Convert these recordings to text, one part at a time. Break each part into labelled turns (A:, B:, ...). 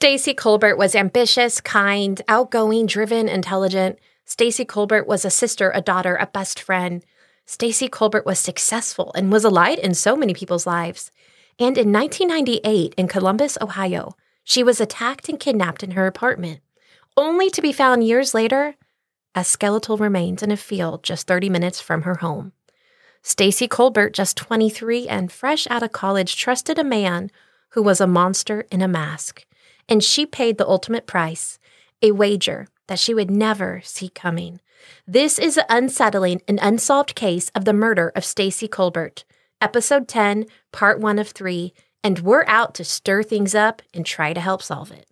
A: Stacey Colbert was ambitious, kind, outgoing, driven, intelligent. Stacey Colbert was a sister, a daughter, a best friend. Stacey Colbert was successful and was a light in so many people's lives. And in 1998, in Columbus, Ohio, she was attacked and kidnapped in her apartment, only to be found years later as skeletal remains in a field just 30 minutes from her home. Stacey Colbert, just 23 and fresh out of college, trusted a man who was a monster in a mask, and she paid the ultimate price, a wager that she would never see coming. This is the unsettling and unsolved case of the murder of Stacey Colbert, Episode 10, Part 1 of 3, and we're out to stir things up and try to help solve it.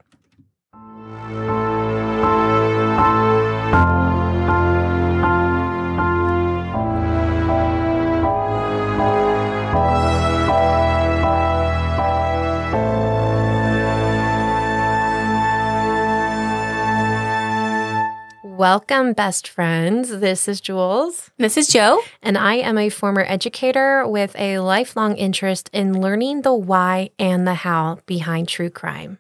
A: Welcome, best friends. This is Jules.
B: This is Joe.
A: And I am a former educator with a lifelong interest in learning the why and the how behind true crime.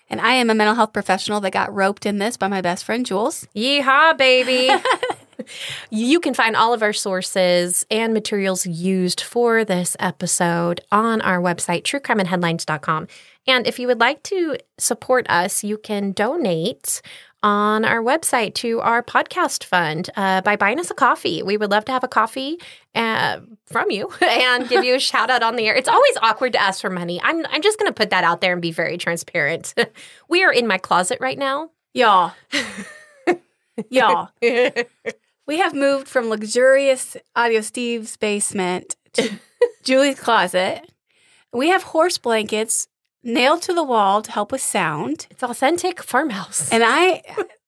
B: And I am a mental health professional that got roped in this by my best friend, Jules.
A: Yeehaw, baby. You can find all of our sources and materials used for this episode on our website, truecrimeandheadlines.com. And if you would like to support us, you can donate on our website to our podcast fund by buying us a coffee. We would love to have a coffee from you and give you a shout out on the air. It's always awkward to ask for money. I'm just going to put that out there and be very transparent. We are in my closet right now.
B: Y'all. We have moved from luxurious Audio Steve's basement to Julie's closet. We have horse blankets nailed to the wall to help with sound.
A: It's authentic farmhouse.
B: And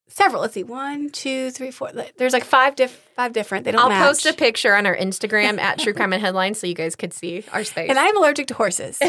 B: several. Let's see, 1, 2, 3, 4. There's like five different. They don't match.
A: I'll post a picture on our Instagram at True Crime and Headlines so you guys could see our space.
B: And I'm allergic to horses.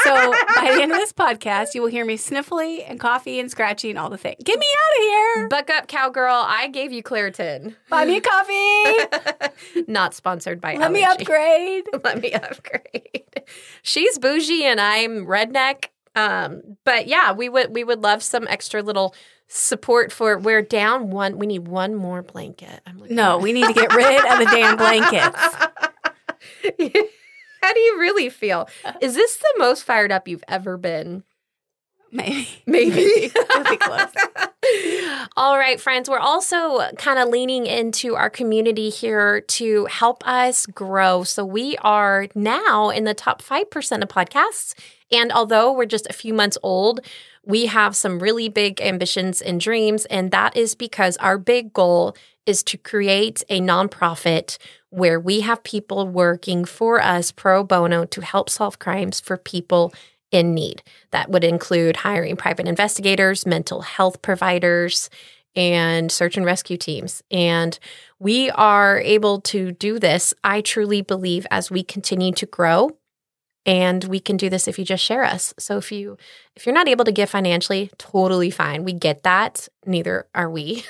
B: So by the end of this podcast, you will hear me sniffly and coffee and scratchy and all the things. Get me out of here.
A: Buck up, cowgirl. I gave you Claritin.
B: Buy me a coffee.
A: Not sponsored by
B: Let me upgrade.
A: Let me upgrade. She's bougie and I'm redneck. But yeah, we would love some extra little support for we're down one. We need one more blanket.
B: We need to get rid of the damn blankets.
A: How do you really feel? Is this the most fired up you've ever been?
B: Maybe.
A: It'll be close. All right, friends. We're also kind of leaning into our community here to help us grow. So we are now in the top 5% of podcasts. And although we're just a few months old, we have some really big ambitions and dreams. And that is because our big goal is to create a nonprofit where we have people working for us pro bono to help solve crimes for people in need. That would include hiring private investigators, mental health providers, and search and rescue teams. And we are able to do this, I truly believe, as we continue to grow. And we can do this if you just share us. So if you're not able to give financially, totally fine. We get that. Neither are we.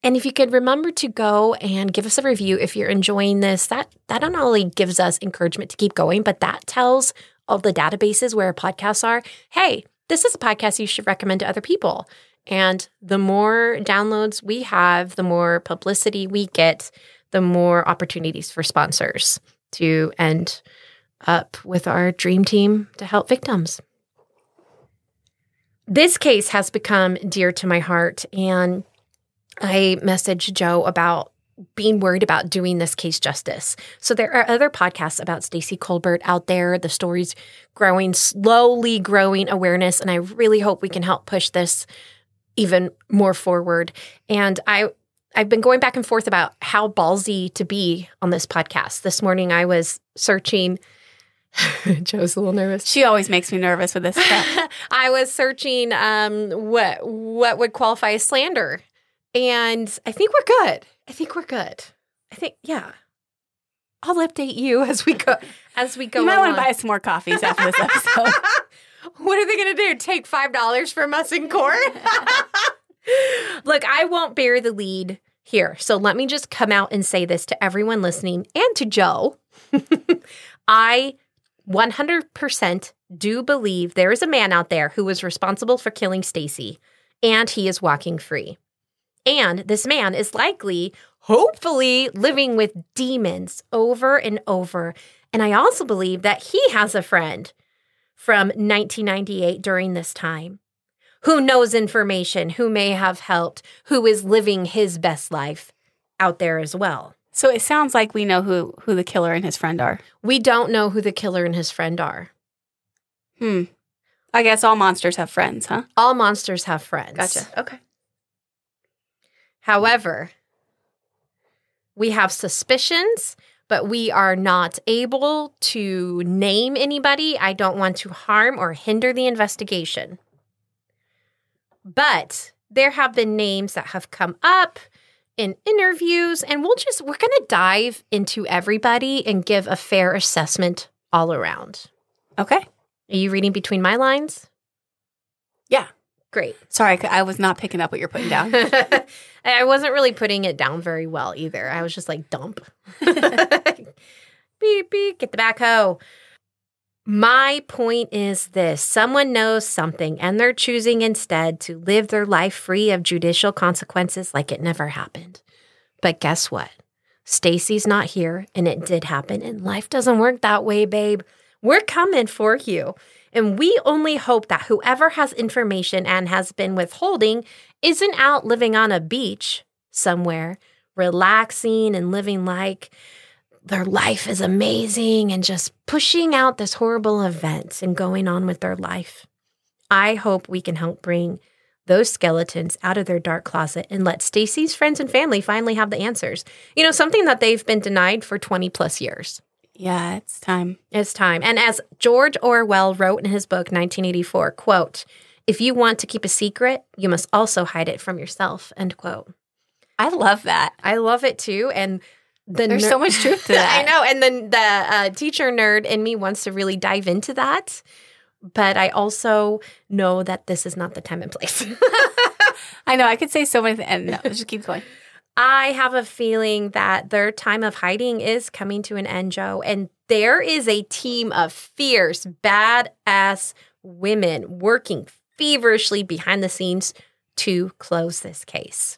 A: And if you could remember to go and give us a review if you're enjoying this, that not only gives us encouragement to keep going, but that tells all the databases where podcasts are, hey, this is a podcast you should recommend to other people. And the more downloads we have, the more publicity we get, the more opportunities for sponsors to end up with our dream team to help victims. This case has become dear to my heart, and I messaged Joe about being worried about doing this case justice. So there are other podcasts about Stacey Colbert out there. The story's slowly growing awareness, and I really hope we can help push this even more forward. And I've been going back and forth about how ballsy to be on this podcast. This morning I was searching. Joe's a little nervous.
B: She always makes me nervous with this stuff.
A: I was searching what would qualify as slander. And I think we're good. Yeah. I'll update you as we go.
B: You might want to buy some more coffees after this episode.
A: What are they going to do? Take $5 from us in court? Look, I won't bear the lead here. So let me just come out and say this to everyone listening and to Joe. I 100% do believe there is a man out there who was responsible for killing Stacey, and he is walking free. And this man is likely, hopefully, living with demons over and over. And I also believe that he has a friend from 1998 during this time who knows information, who may have helped, who is living his best life out there as well.
B: So it sounds like we know who the killer and his friend are.
A: We don't know who the killer and his friend are.
B: I guess all monsters have friends, huh?
A: All monsters have friends.
B: Gotcha. Okay.
A: However, we have suspicions, but we are not able to name anybody. I don't want to harm or hinder the investigation. But there have been names that have come up in interviews, and we're going to dive into everybody and give a fair assessment all around.
B: Okay.
A: Are you reading between my lines?
B: Yeah.
A: Great.
B: Sorry, I was not picking up what you're putting down.
A: I wasn't really putting it down very well either. I was just like, dump. Beep, beep, get the backhoe. My point is this. Someone knows something, and they're choosing instead to live their life free of judicial consequences like it never happened. But guess what? Stacey's not here, and it did happen, and life doesn't work that way, babe. We're coming for you. And we only hope that whoever has information and has been withholding isn't out living on a beach somewhere, relaxing and living like their life is amazing and just pushing out this horrible event and going on with their life. I hope we can help bring those skeletons out of their dark closet and let Stacey's friends and family finally have the answers. You know, something that they've been denied for 20 plus years.
B: Yeah, it's time.
A: It's time. And as George Orwell wrote in his book, 1984, quote, "If you want to keep a secret, you must also hide it from yourself," end quote.
B: I love that.
A: I love it too. And
B: there's so much truth to that.
A: I know. And then the teacher nerd in me wants to really dive into that. But I also know that this is not the time and place.
B: I know. I could say so many things. And no, just keep going.
A: I have a feeling that their time of hiding is coming to an end, Joe. And there is a team of fierce, badass women working feverishly behind the scenes to close this case.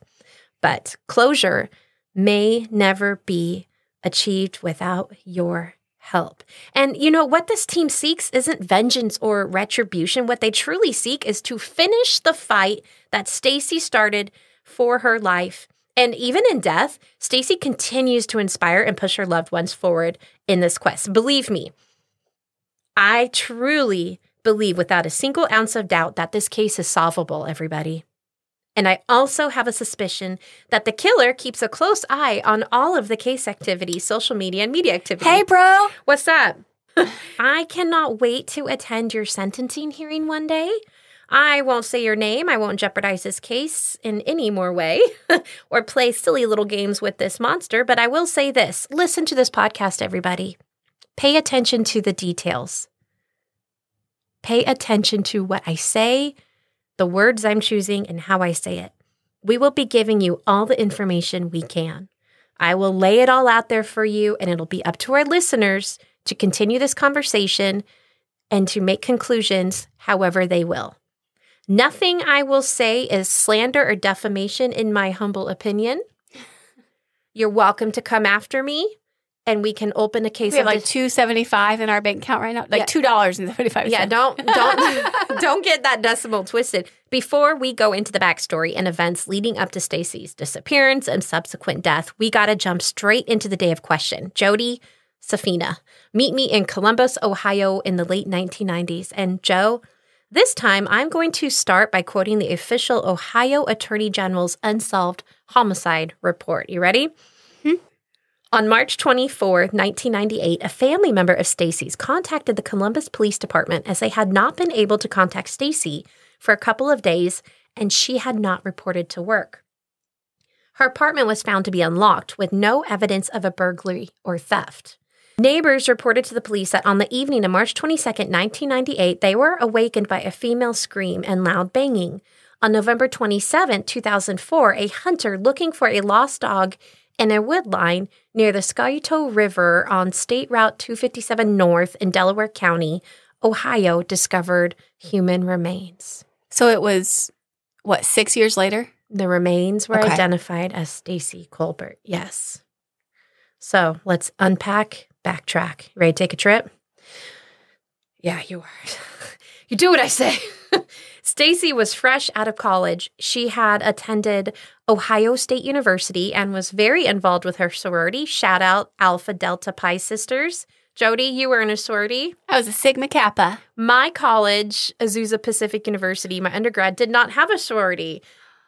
A: But closure may never be achieved without your help. And you know, what this team seeks isn't vengeance or retribution. What they truly seek is to finish the fight that Stacey started for her life. And even in death, Stacey continues to inspire and push her loved ones forward in this quest. Believe me, I truly believe without a single ounce of doubt that this case is solvable, everybody. And I also have a suspicion that the killer keeps a close eye on all of the case activity, social media, and media activity.
B: Hey, bro.
A: What's up? I cannot wait to attend your sentencing hearing one day. I won't say your name. I won't jeopardize this case in any more way or play silly little games with this monster. But I will say this. Listen to this podcast, everybody. Pay attention to the details. Pay attention to what I say, the words I'm choosing, and how I say it. We will be giving you all the information we can. I will lay it all out there for you, and it'll be up to our listeners to continue this conversation and to make conclusions however they will. Nothing I will say is slander or defamation, in my humble opinion. You're welcome to come after me, and we can open a case.
B: We have like $2.75 in our bank account right now, like $2.75.
A: Yeah, don't get that decimal twisted. Before we go into the backstory and events leading up to Stacey's disappearance and subsequent death, we got to jump straight into the day of question. Jody, Safina, meet me in Columbus, Ohio, in the late 1990s, and Joe. This time, I'm going to start by quoting the official Ohio Attorney General's Unsolved Homicide report. You ready? Mm-hmm. On March 24, 1998, a family member of Stacey's contacted the Columbus Police Department as they had not been able to contact Stacey for a couple of days, and she had not reported to work. Her apartment was found to be unlocked with no evidence of a burglary or theft. Neighbors reported to the police that on the evening of March 22, 1998, they were awakened by a female scream and loud banging. On November 27, 2004, a hunter looking for a lost dog in a wood line near the Scioto River on State Route 257 North in Delaware County, Ohio, discovered human remains.
B: So it was, 6 years later?
A: The remains were identified as Stacey Colbert. Yes. So let's unpack, backtrack. Ready to take a trip? Yeah, you are. You do what I say. Stacey was fresh out of college. She had attended Ohio State University and was very involved with her sorority. Shout out Alpha Delta Pi Sisters. Jody, you were in a sorority.
B: I was a Sigma Kappa.
A: My college, Azusa Pacific University, my undergrad, did not have a sorority.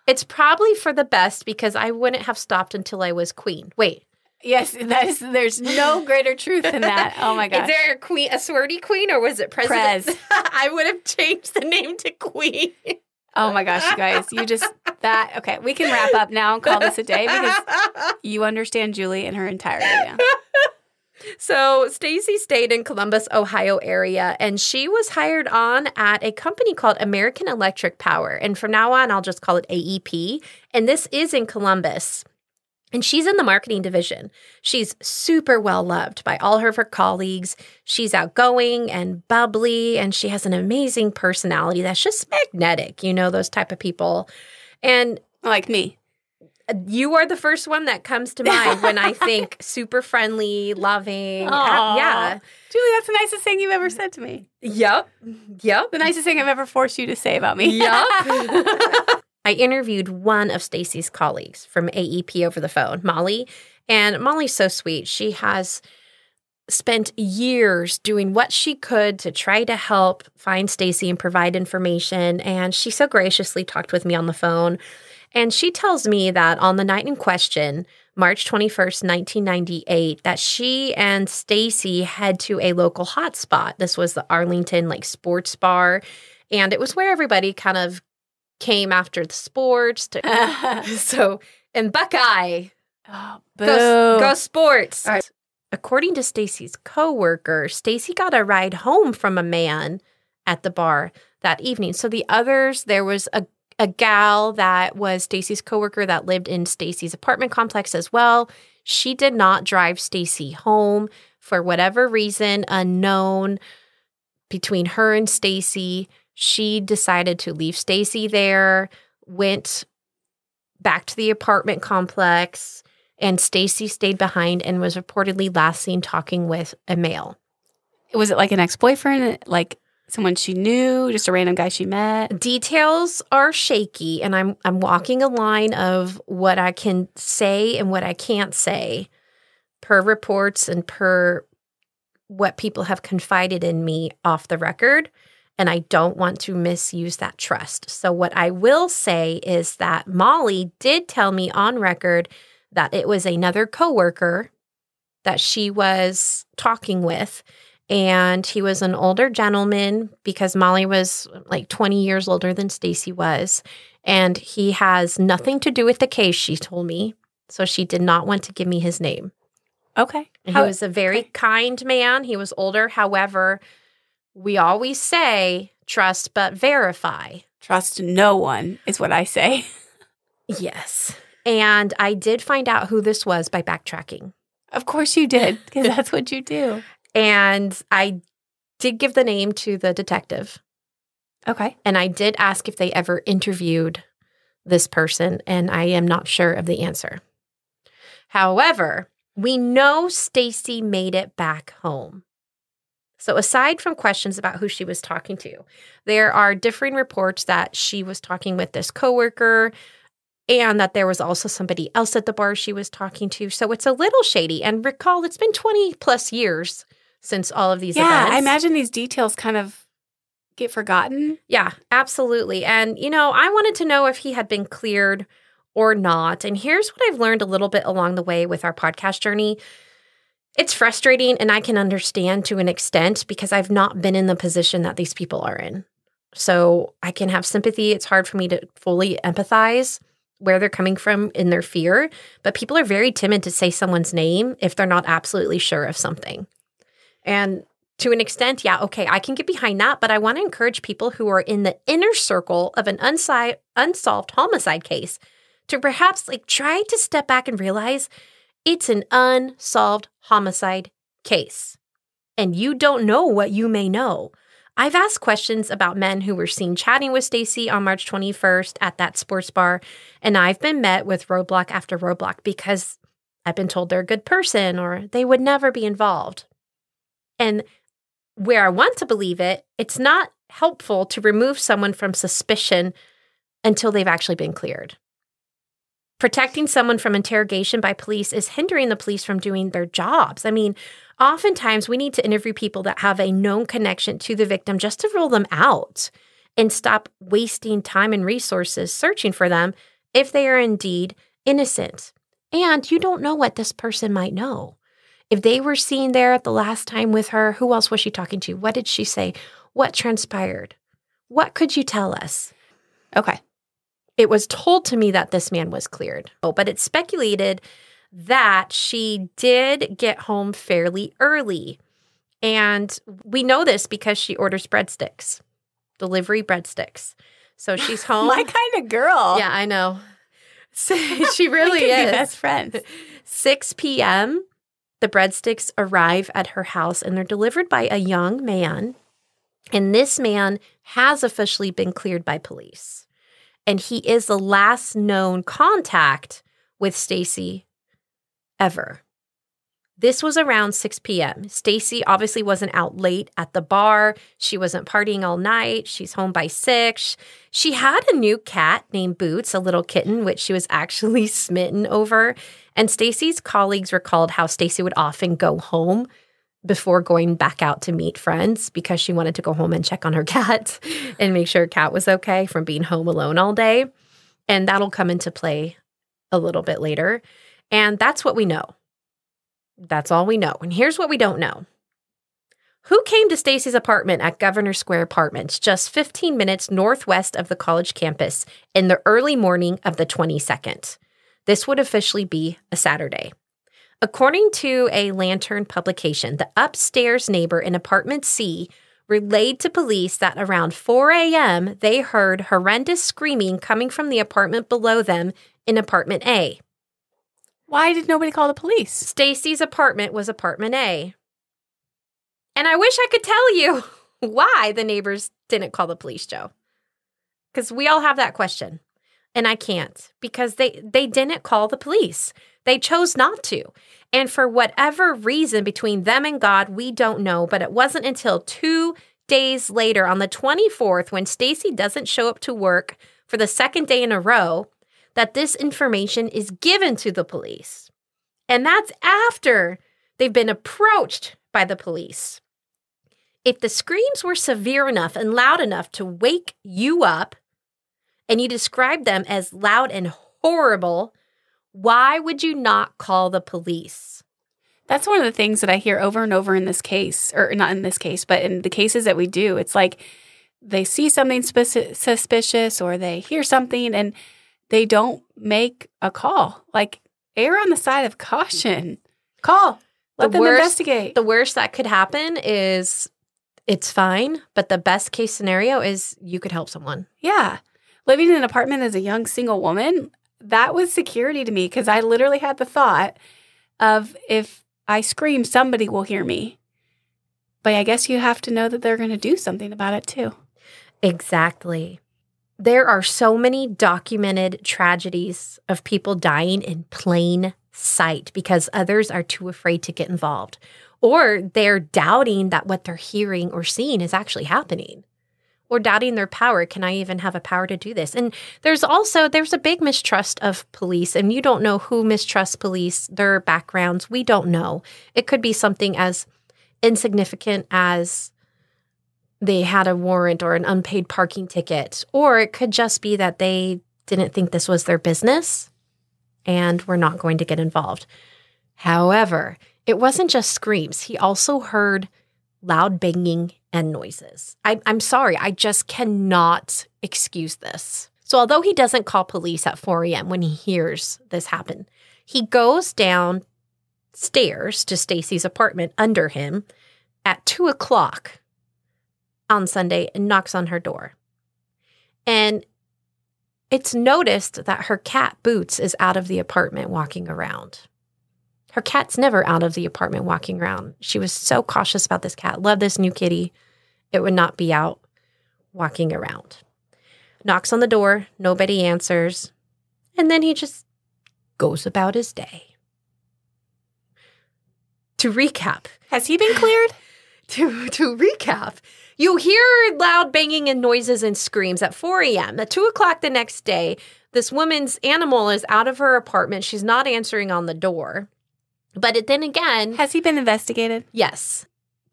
A: It's probably for the best because I wouldn't have stopped until I was queen. Wait.
B: Yes, there's no greater truth than that. Oh my gosh.
A: Is there a sorority queen, or was it president?
B: Prez.
A: I would have changed the name to queen.
B: Oh my gosh, you guys. Okay, we can wrap up now and call this a day because you understand Julie in her entirety now.
A: So Stacey stayed in Columbus, Ohio area, and she was hired on at a company called American Electric Power. And from now on, I'll just call it AEP. And this is in Columbus. And she's in the marketing division. She's super well loved by all of her colleagues. She's outgoing and bubbly, and she has an amazing personality that's just magnetic, those type of people. And
B: like me.
A: You are the first one that comes to mind when I think super friendly, loving.
B: Yeah. Julie, that's the nicest thing you've ever said to me.
A: Yep.
B: The nicest thing I've ever forced you to say about me.
A: Yep. I interviewed one of Stacey's colleagues from AEP over the phone, Molly. And Molly's so sweet. She has spent years doing what she could to try to help find Stacey and provide information. And she so graciously talked with me on the phone. And she tells me that on the night in question, March 21st, 1998, that she and Stacey head to a local hotspot. This was the Arlington sports bar. And it was where everybody kind of came after the sports. And Buckeye.
B: Oh,
A: go sports.
B: All right.
A: According to Stacey's coworker, Stacey got a ride home from a man at the bar that evening. So the others, there was a gal that was Stacey's coworker that lived in Stacey's apartment complex as well. She did not drive Stacey home for whatever reason unknown between her and Stacey. She decided to leave Stacey there, went back to the apartment complex, and Stacey stayed behind and was reportedly last seen talking with a male.
B: Was it like an ex-boyfriend? Like someone she knew, just a random guy she met?
A: Details are shaky, and I'm walking a line of what I can say and what I can't say per reports and per what people have confided in me off the record, and I don't want to misuse that trust. So what I will say is that Molly did tell me on record that it was another coworker that she was talking with, and he was an older gentleman because Molly was 20 years older than Stacey was, and he has nothing to do with the case, she told me. So she did not want to give me his name.
B: Okay.
A: He was a very kind man. He was older. However, we always say trust but verify.
B: Trust no one is what I say.
A: Yes. And I did find out who this was by backtracking.
B: Of course you did, because that's what you do.
A: And I did give the name to the detective.
B: Okay.
A: And I did ask if they ever interviewed this person, and I am not sure of the answer. However, we know Stacey made it back home. So aside from questions about who she was talking to, there are differing reports that she was talking with this coworker and that there was also somebody else at the bar she was talking to. So it's a little shady. And recall, it's been 20 plus years since all of these events.
B: Yeah, I imagine these details kind of get forgotten.
A: Yeah, absolutely. And, I wanted to know if he had been cleared or not. And here's what I've learned a little bit along the way with our podcast journey. It's frustrating, and I can understand to an extent because I've not been in the position that these people are in. So I can have sympathy. It's hard for me to fully empathize where they're coming from in their fear. But people are very timid to say someone's name if they're not absolutely sure of something. And to an extent, yeah, okay, I can get behind that. But I want to encourage people who are in the inner circle of an unsolved homicide case to perhaps try to step back and realize It's an unsolved homicide case. And you don't know what you may know. I've asked questions about men who were seen chatting with Stacey on March 21st at that sports bar, and I've been met with roadblock after roadblock because I've been told they're a good person or they would never be involved. And where I want to believe it, it's not helpful to remove someone from suspicion until they've actually been cleared. Protecting someone from interrogation by police is hindering the police from doing their jobs. I mean, oftentimes we need to interview people that have a known connection to the victim just to rule them out and stop wasting time and resources searching for them if they are indeed innocent. And you don't know what this person might know. If they were seen there at the last time with her, who else was she talking to? What did she say? What transpired? What could you tell us?
B: Okay.
A: It was told to me that this man was cleared, but it's speculated that she did get home fairly early. And we know this because she orders breadsticks, delivery breadsticks. So she's home.
B: My kind of girl.
A: Yeah, I know. She really is.
B: Best friends.
A: 6 p.m., the breadsticks arrive at her house and they're delivered by a young man. And this man has officially been cleared by police. And he is the last known contact with Stacey ever. This was around 6 p.m. Stacey obviously wasn't out late at the bar. She wasn't partying all night. She's home by 6. She had a new cat named Boots, a little kitten, which she was actually smitten over. And Stacey's colleagues recalled how Stacey would often go home before going back out to meet friends because she wanted to go home and check on her cat and make sure her cat was okay from being home alone all day. And that'll come into play a little bit later. And that's what we know. That's all we know. And here's what we don't know. Who came to Stacey's apartment at Governor Square Apartments, just 15 minutes northwest of the college campus, in the early morning of the 22nd? This would officially be a Saturday. According to a Lantern publication, the upstairs neighbor in apartment C relayed to police that around 4 a.m., they heard horrendous screaming coming from the apartment below them in apartment A.
B: Why did nobody call the police?
A: Stacey's apartment was apartment A. And I wish I could tell you why the neighbors didn't call the police, Joe. Because we all have that question. And I can't because they didn't call the police. They chose not to. And for whatever reason between them and God, we don't know. But it wasn't until 2 days later on the 24th when Stacey doesn't show up to work for the second day in a row that this information is given to the police. And that's after they've been approached by the police. If the screams were severe enough and loud enough to wake you up, and you describe them as loud and horrible, why would you not call the police?
B: That's one of the things that I hear over and over in this case, or not in this case, but in the cases that we do. It's like they see something suspicious or they hear something and they don't make a call. Like, err on the side of caution. Call. Let them investigate.
A: The worst that could happen is it's fine, but the best case scenario is you could help someone.
B: Yeah. Living in an apartment as a young single woman, that was security to me because I literally had the thought of if I scream, somebody will hear me. But I guess you have to know that they're going to do something about it too.
A: Exactly. There are so many documented tragedies of people dying in plain sight because others are too afraid to get involved, or they're doubting that what they're hearing or seeing is actually happening. Or doubting their power. Can I even have a power to do this? And there's a big mistrust of police, and you don't know who mistrusts police, their backgrounds. We don't know. It could be something as insignificant as they had a warrant or an unpaid parking ticket, or it could just be that they didn't think this was their business and were not going to get involved. However, it wasn't just screams. He also heard loud banging and noises. I'm sorry, I just cannot excuse this. So although he doesn't call police at 4 a.m. when he hears this happen, he goes downstairs to Stacey's apartment under him at 2 o'clock on Sunday and knocks on her door. And it's noticed that her cat Boots is out of the apartment walking around. Her cat's never out of the apartment walking around. She was so cautious about this cat. Love this new kitty. It would not be out walking around. Knocks on the door. Nobody answers. And then he just goes about his day. To recap.
B: Has he been cleared?
A: To recap, you hear loud banging and noises and screams at 4 a.m. At 2 o'clock the next day, this woman's animal is out of her apartment. She's not answering on the door. But then again...
B: Has he been investigated?
A: Yes.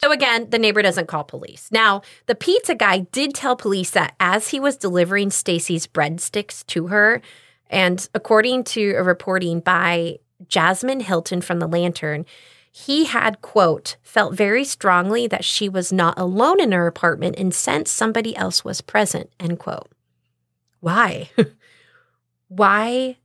A: So again, the neighbor doesn't call police. Now, the pizza guy did tell police that as he was delivering Stacey's breadsticks to her, and according to a reporting by Jasmine Hilton from The Lantern, he had, quote, felt very strongly that she was not alone in her apartment and sensed somebody else was present, end quote. Why? Why?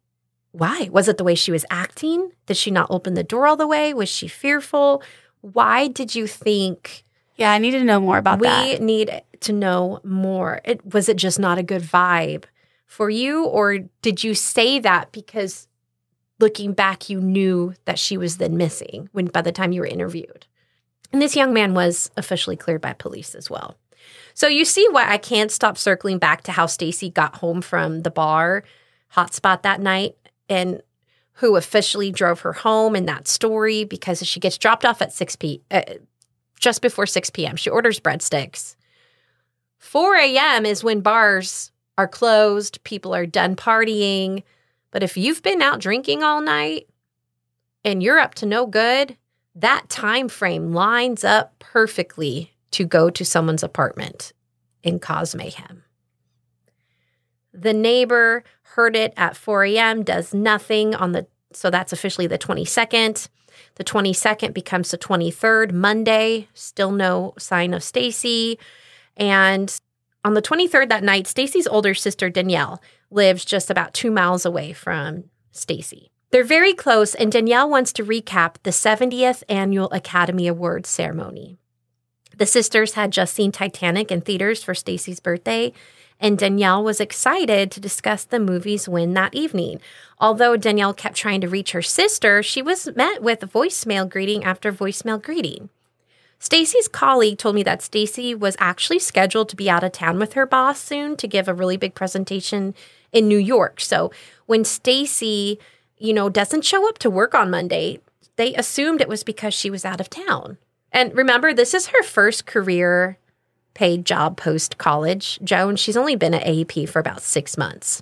A: Was it the way she was acting? Did she not open the door all the way? Was she fearful? Why did you think?
B: Yeah, I need to know more about that.
A: We need to know more. Was it just not a good vibe for you? Or did you say that because looking back, you knew that she was then missing by the time you were interviewed? And this young man was officially cleared by police as well. So you see why I can't stop circling back to how Stacey got home from the bar hotspot that night and who officially drove her home in that story, because she gets dropped off at just before 6 p.m. She orders breadsticks. 4 a.m. is when bars are closed. People are done partying. But if you've been out drinking all night and you're up to no good, that time frame lines up perfectly to go to someone's apartment and cause mayhem. The neighbor heard it at 4 a.m., does nothing so that's officially the 22nd. The 22nd becomes the 23rd, Monday, still no sign of Stacey. And on the 23rd that night, Stacey's older sister, Danielle, lives just about 2 miles away from Stacey. They're very close, and Danielle wants to recap the 70th Annual Academy Awards ceremony. The sisters had just seen Titanic in theaters for Stacey's birthday, and Danielle was excited to discuss the movie's win that evening. Although Danielle kept trying to reach her sister, she was met with voicemail greeting after voicemail greeting. Stacey's colleague told me that Stacey was actually scheduled to be out of town with her boss soon to give a really big presentation in New York. So when Stacey, doesn't show up to work on Monday, they assumed it was because she was out of town. And remember, this is her first career paid job post-college. Joan, she's only been at AEP for about 6 months.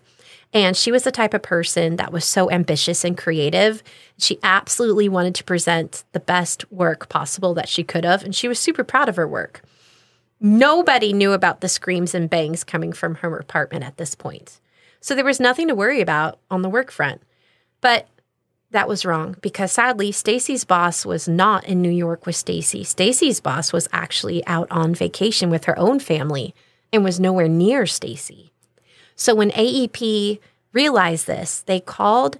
A: And she was the type of person that was so ambitious and creative. She absolutely wanted to present the best work possible that she could have, and she was super proud of her work. Nobody knew about the screams and bangs coming from her apartment at this point. So there was nothing to worry about on the work front. But that was wrong, because sadly, Stacey's boss was not in New York with Stacey. Stacey's boss was actually out on vacation with her own family and was nowhere near Stacey. So when AEP realized this, they called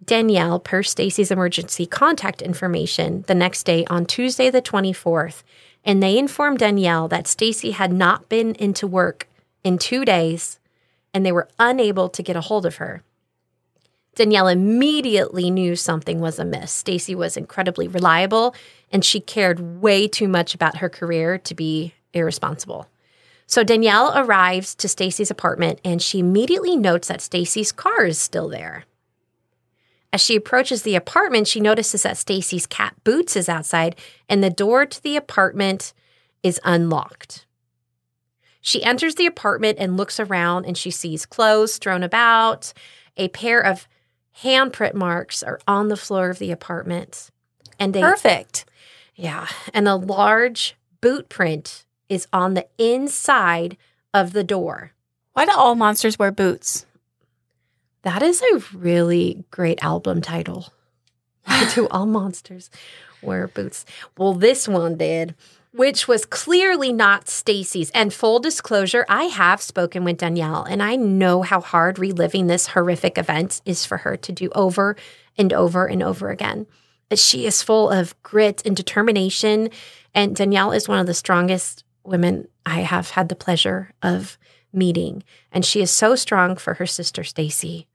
A: Danielle per Stacey's emergency contact information the next day on Tuesday the 24th, and they informed Danielle that Stacey had not been into work in 2 days, and they were unable to get a hold of her. Danielle immediately knew something was amiss. Stacey was incredibly reliable, and she cared way too much about her career to be irresponsible. So Danielle arrives to Stacey's apartment, and she immediately notes that Stacey's car is still there. As she approaches the apartment, she notices that Stacey's cat Boots is outside, and the door to the apartment is unlocked. She enters the apartment and looks around, and she sees clothes thrown about. A pair of handprint marks are on the floor of the apartment.
B: Perfect.
A: Yeah. And a large boot print is on the inside of the door.
B: Why do all monsters wear boots?
A: That is a really great album title. Why do all monsters wear boots? Well, this one did, which was clearly not Stacey's. And full disclosure, I have spoken with Danielle, and I know how hard reliving this horrific event is for her to do over and over and over again. She is full of grit and determination, and Danielle is one of the strongest women I have had the pleasure of meeting. And she is so strong for her sister, Stacey.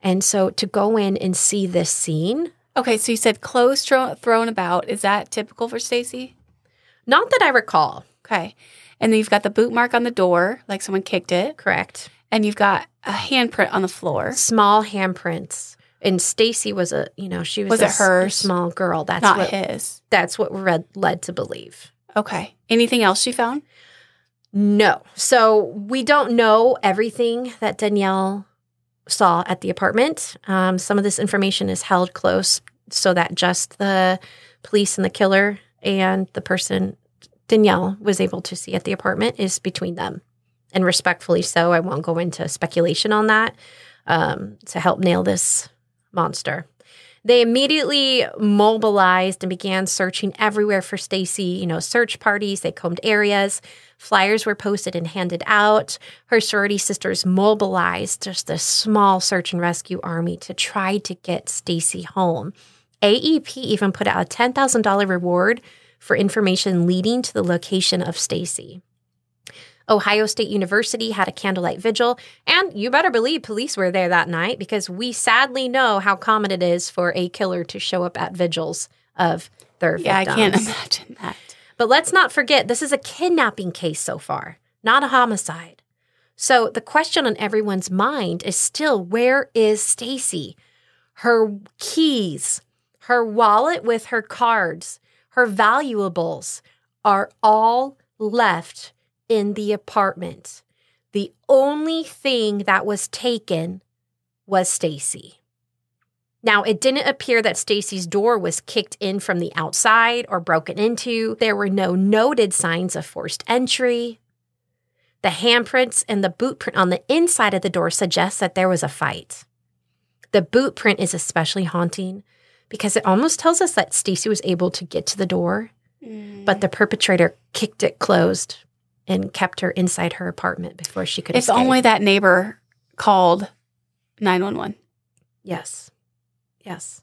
A: And so to go in and see this scene.
B: Okay, so you said clothes thrown about. Is that typical for Stacey?
A: Not that I recall.
B: Okay. And then you've got the boot mark on the door, like someone kicked it.
A: Correct.
B: And you've got a handprint on the floor.
A: Small handprints. And Stacey was she was
B: it hers?
A: A small girl. That's
B: not his.
A: That's what we're led to believe.
B: Okay. Anything else she found?
A: No. So we don't know everything that Danielle saw at the apartment. Some of this information is held close so that just the police and the killer and the person Danielle was able to see at the apartment is between them. And respectfully so, I won't go into speculation on that to help nail this monster. They immediately mobilized and began searching everywhere for Stacey, search parties. They combed areas. Flyers were posted and handed out. Her sorority sisters mobilized just a small search and rescue army to try to get Stacey home. AEP even put out a $10,000 reward for information leading to the location of Stacey. Ohio State University had a candlelight vigil, and you better believe police were there that night because we sadly know how common it is for a killer to show up at vigils of their victims.
B: I can't imagine that.
A: But let's not forget, this is a kidnapping case so far, not a homicide. So the question on everyone's mind is still, where is Stacey? Her keys, her wallet with her cards, her valuables are all left in the apartment. The only thing that was taken was Stacey. Now, it didn't appear that Stacey's door was kicked in from the outside or broken into. There were no noted signs of forced entry. The handprints and the boot print on the inside of the door suggest that there was a fight. The boot print is especially haunting because it almost tells us that Stacey was able to get to the door, but the perpetrator kicked it closed and kept her inside her apartment before she could escape.
B: If only that neighbor called 911.
A: Yes. Yes.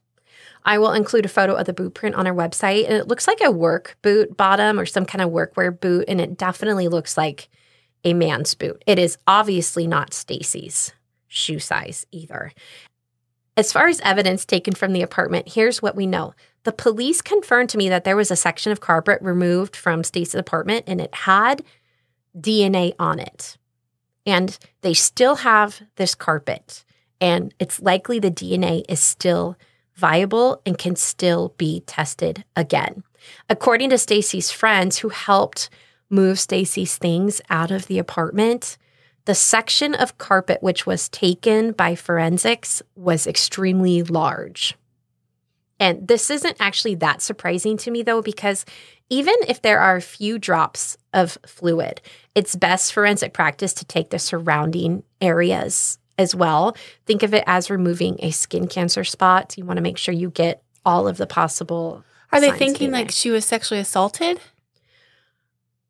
A: I will include a photo of the boot print on our website, and it looks like a work boot bottom or some kind of workwear boot, and it definitely looks like a man's boot. It is obviously not Stacey's shoe size either. As far as evidence taken from the apartment, here's what we know. The police confirmed to me that there was a section of carpet removed from Stacey's apartment, and it had DNA on it. And they still have this carpet, and it's likely the DNA is still viable and can still be tested again. According to Stacey's friends who helped move Stacey's things out of the apartment, the section of carpet which was taken by forensics was extremely large. And this isn't actually that surprising to me, though, because even if there are a few drops of fluid, it's best forensic practice to take the surrounding areas as well. Think of it as removing a skin cancer spot. You want to make sure you get all of the possible
B: Are they
A: signs
B: thinking
A: DNA.
B: like she was sexually assaulted?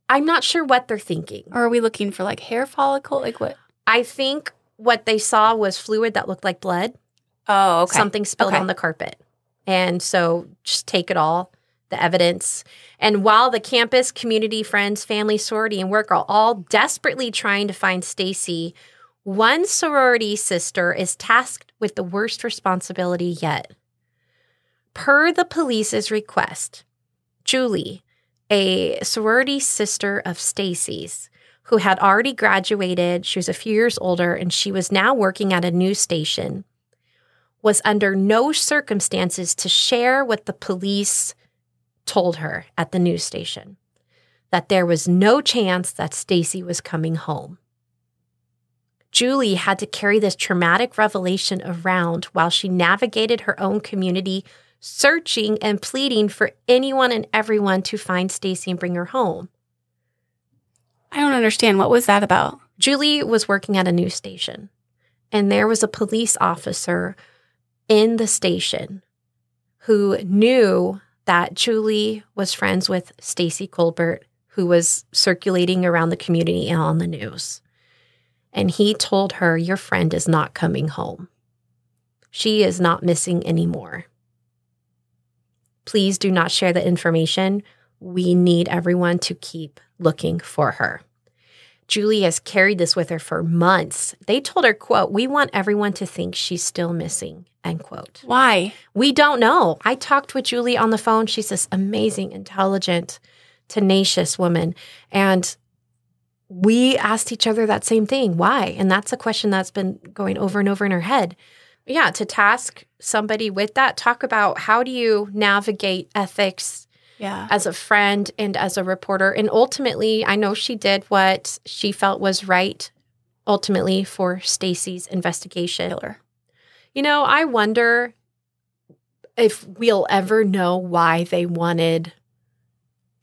A: I'm not sure what they're thinking.
B: Or are we looking for like hair follicle? Like what?
A: I think what they saw was fluid that looked like blood.
B: Oh, okay.
A: Something spilled on the carpet. And so just take it all, the evidence. And while the campus, community, friends, family, sorority, and work are all desperately trying to find Stacey, one sorority sister is tasked with the worst responsibility yet. Per the police's request, Julie, a sorority sister of Stacey's, who had already graduated, she was a few years older, and she was now working at a news station, was under no circumstances to share what the police told her at the news station, that there was no chance that Stacey was coming home. Julie had to carry this traumatic revelation around while she navigated her own community, searching and pleading for anyone and everyone to find Stacey and bring her home.
B: I don't understand. What was that about?
A: Julie was working at a news station, and there was a police officer in the station who knew that Julie was friends with Stacey Colbert, who was circulating around the community and on the news. And he told her, your friend is not coming home. She is not missing anymore. Please do not share the information. We need everyone to keep looking for her. Julie has carried this with her for months. They told her, quote, "We want everyone to think she's still missing," end quote.
B: Why?
A: We don't know. I talked with Julie on the phone. She's this amazing, intelligent, tenacious woman. And we asked each other that same thing. Why? And that's a question that's been going over and over in her head. Yeah, to task somebody with that, talk about how do you navigate ethics as a friend and as a reporter. And ultimately, I know she did what she felt was right, ultimately, for Stacey's investigation. You know, I wonder if we'll ever know why they wanted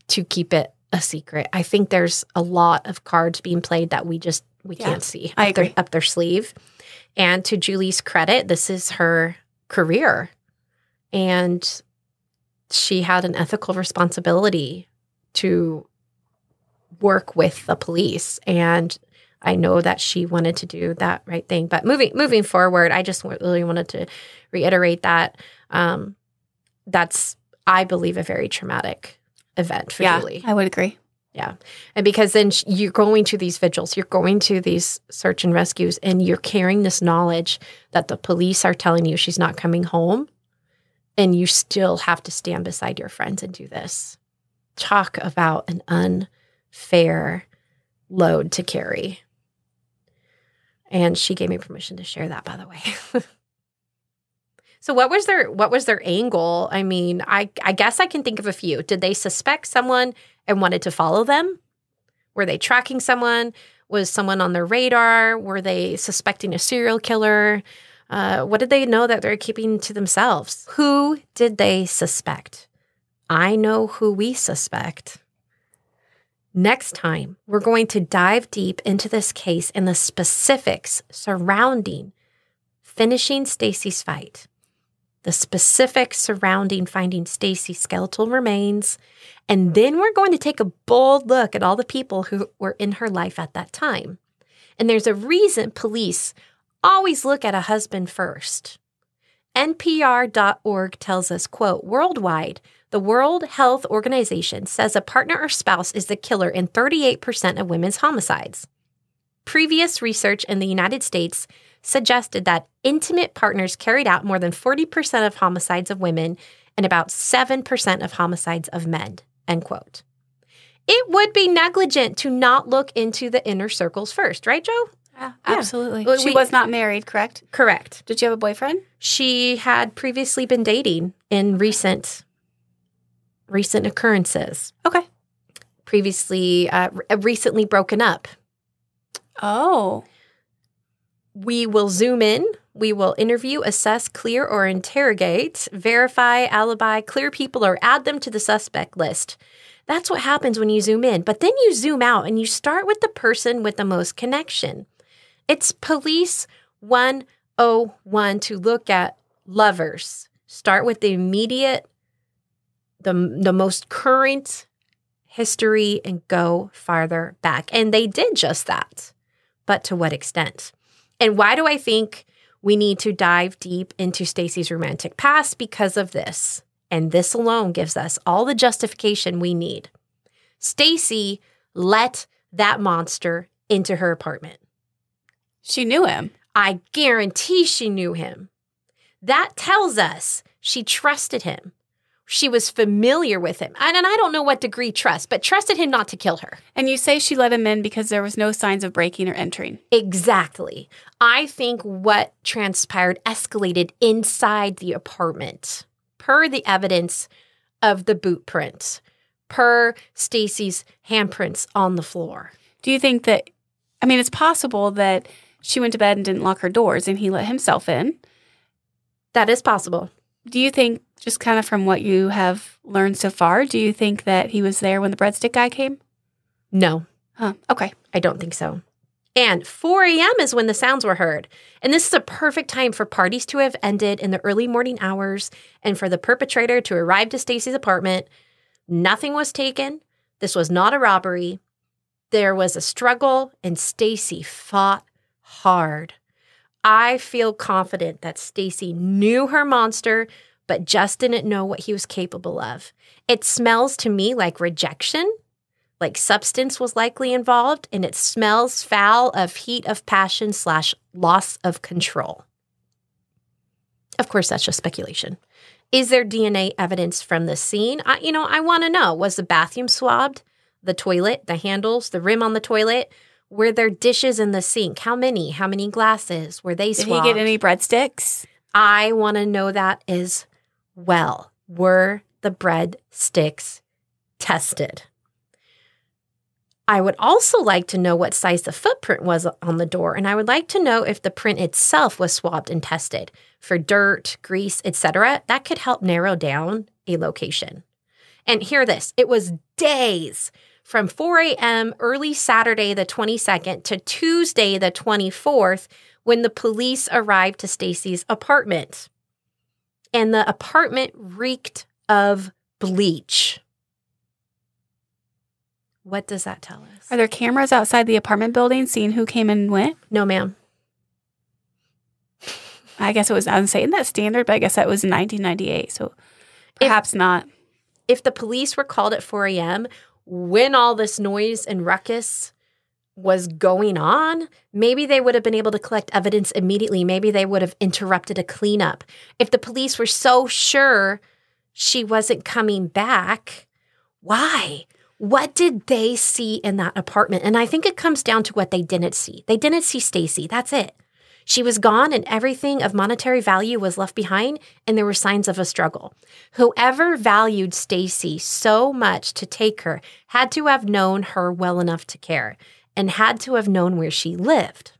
A: to keep it a secret. I think there's a lot of cards being played that we can't see up their sleeve. And to Julie's credit, this is her career. And she had an ethical responsibility to work with the police. And I know that she wanted to do that right thing. But moving forward, I just really wanted to reiterate that that's, I believe, a very traumatic event for Julie.
B: I would agree.
A: Yeah. And because then you're going to these vigils, you're going to these search and rescues, and you're carrying this knowledge that the police are telling you she's not coming home, and you still have to stand beside your friends and do this. Talk about an unfair load to carry. And she gave me permission to share that, by the way. So what was their angle? I mean, I guess I can think of a few. Did they suspect someone and wanted to follow them? Were they tracking someone? Was someone on their radar? Were they suspecting a serial killer? What did they know that they're keeping to themselves? Who did they suspect? I know who we suspect. Next time, we're going to dive deep into this case and the specifics surrounding finishing Stacey's fight, the specifics surrounding finding Stacey's skeletal remains, and then we're going to take a bold look at all the people who were in her life at that time. And there's a reason police always look at a husband first. NPR.org tells us, quote, "Worldwide, the World Health Organization says a partner or spouse is the killer in 38% of women's homicides. Previous research in the United States suggested that intimate partners carried out more than 40% of homicides of women and about 7% of homicides of men," end quote. It would be negligent to not look into the inner circles first, right, Joe?
B: Yeah, absolutely. She was not married, correct?
A: Correct.
B: Did you have a boyfriend?
A: She had previously been dating in recent occurrences.
B: Okay.
A: Previously, recently broken up.
B: Oh.
A: We will zoom in. We will interview, assess, clear, or interrogate, verify, alibi, clear people, or add them to the suspect list. That's what happens when you zoom in. But then you zoom out and you start with the person with the most connection. It's Police 101 to look at lovers. Start with the immediate, the most current history and go farther back. And they did just that. But to what extent? And why do I think we need to dive deep into Stacey's romantic past? Because of this. And this alone gives us all the justification we need. Stacey let that monster into her apartment.
B: She knew him.
A: I guarantee she knew him. That tells us she trusted him. She was familiar with him. And I don't know what degree trust, but trusted him not to kill her.
B: And you say she let him in because there was no signs of breaking or entering.
A: Exactly. I think what transpired escalated inside the apartment, per the evidence of the boot print, per Stacey's handprints on the floor.
B: Do you think that, I mean, it's possible that she went to bed and didn't lock her doors and he let himself in.
A: That is possible.
B: Do you think, just kind of from what you have learned so far, do you think that he was there when the breadstick guy came?
A: No.
B: Huh. Okay.
A: I don't think so. And 4 a.m. is when the sounds were heard. And this is a perfect time for parties to have ended in the early morning hours and for the perpetrator to arrive to Stacey's apartment. Nothing was taken. This was not a robbery. There was a struggle, and Stacey fought hard. I feel confident that Stacey knew her monster, but just didn't know what he was capable of. It smells to me like rejection, like substance was likely involved, and it smells foul of heat of passion / loss of control. Of course, that's just speculation. Is there DNA evidence from the scene? I want to know. Was the bathroom swabbed? The toilet, the handles, the rim on the toilet? Were there dishes in the sink? How many? How many glasses? Were they swabbed?
B: Did he get any breadsticks?
A: I want to know that as well. Were the breadsticks tested? I would also like to know what size the footprint was on the door, and I would like to know if the print itself was swabbed and tested for dirt, grease, etc. That could help narrow down a location. And hear this, it was days from 4 a.m. early Saturday the 22nd to Tuesday the 24th when the police arrived to Stacey's apartment. And the apartment reeked of bleach. What does that tell us?
B: Are there cameras outside the apartment building seeing who came and went?
A: No, ma'am.
B: I guess it was, I'm saying that standard, but I guess that was in 1998, so perhaps not.
A: If the police were called at 4 a.m., when all this noise and ruckus was going on, maybe they would have been able to collect evidence immediately. Maybe they would have interrupted a cleanup. If the police were so sure she wasn't coming back, why? What did they see in that apartment? And I think it comes down to what they didn't see. They didn't see Stacey. That's it. She was gone and everything of monetary value was left behind, and there were signs of a struggle. Whoever valued Stacey so much to take her had to have known her well enough to care and had to have known where she lived.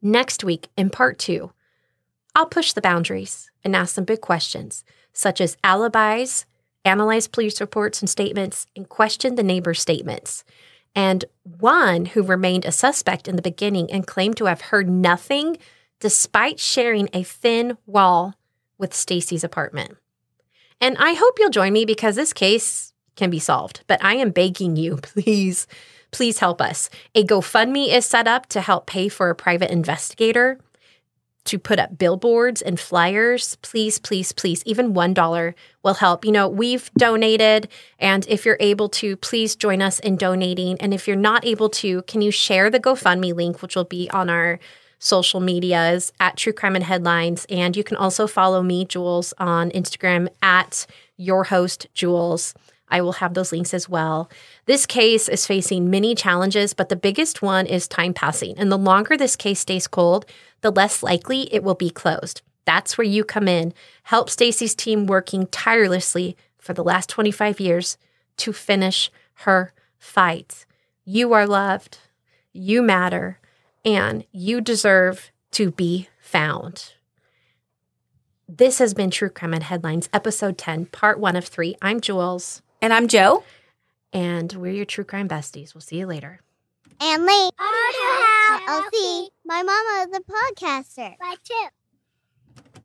A: Next week, in part 2, I'll push the boundaries and ask some big questions, such as alibis, analyze police reports and statements, and question the neighbor's statements. And one who remained a suspect in the beginning and claimed to have heard nothing despite sharing a thin wall with Stacey's apartment. And I hope you'll join me because this case can be solved. But I am begging you, please help us. A GoFundMe is set up to help pay for a private investigator to put up billboards and flyers. Please, please, please. Even $1 will help. We've donated, and if you're able to, please join us in donating. And if you're not able to, can you share the GoFundMe link, which will be on our social medias at True Crime and Headlines. And you can also follow me, Jules, on Instagram at your host, Jules. I will have those links as well. This case is facing many challenges, but the biggest one is time passing. And the longer this case stays cold, the less likely it will be closed. That's where you come in. Help Stacey's team working tirelessly for the last 25 years to finish her fight. You are loved, you matter, and you deserve to be found. This has been True Crime and Headlines, Episode 10, Part 1 of 3. I'm Jules.
B: And I'm Joe.
A: And we're your true crime besties. We'll see you later.
C: And Lee. LLC. My mama is a podcaster. Bye, too.